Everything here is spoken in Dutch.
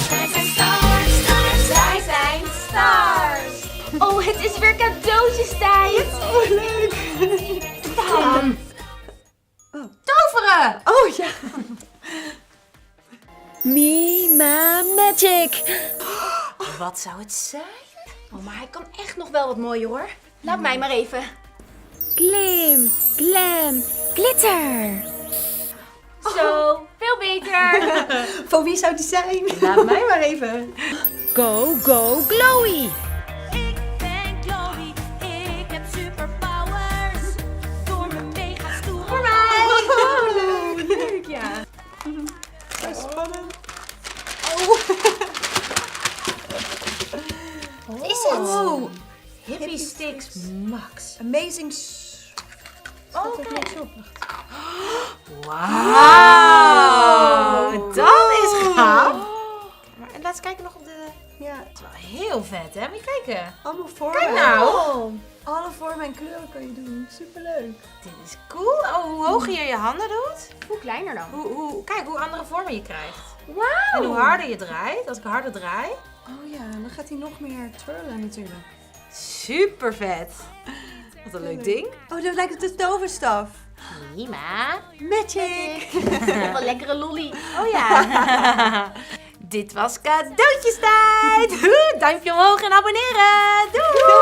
Wij zijn stars, stars, wij zijn stars. Oh, het is weer cadeautjestijd. Oh, leuk. Dan. Toveren! Oh ja. Mima Magic. Wat zou het zijn? Oh, maar hij kan echt nog wel wat mooier hoor. Laat mij maar even. Glim, glam, glitter. Zo, veel beter. Van wie zou die zijn? Laat mij maar even. Go, go, glowy. Ik ben Chloe, ik heb superpowers. Door mijn mega stoer. Voor mij! Oh, leuk, ja. Zo spannend. Wat is het? Oh, Hippie Sticks Max. amazing. Oh, kijk. Wauw, dat is gaaf. Maar laat eens kijken nog op de... Ja, Het is wel heel vet, hè? Moet je kijken. allemaal vormen. Kijk nou. Alle vormen en kleuren kan je doen. Superleuk. Dit is cool. Oh, hoe hoger je je handen doet, Hoe kleiner dan? kijk hoe andere vormen je krijgt. Wauw. En hoe harder je draait, als ik harder draai. Oh ja, dan gaat hij nog meer twirlen natuurlijk. Super vet. Wat een leuk ding. Oh, dat lijkt op de toverstaf. Prima. Magic. Wat een lekkere lolly. Oh ja. Dit was cadeautjestijd. Duimpje omhoog en abonneren. Doei.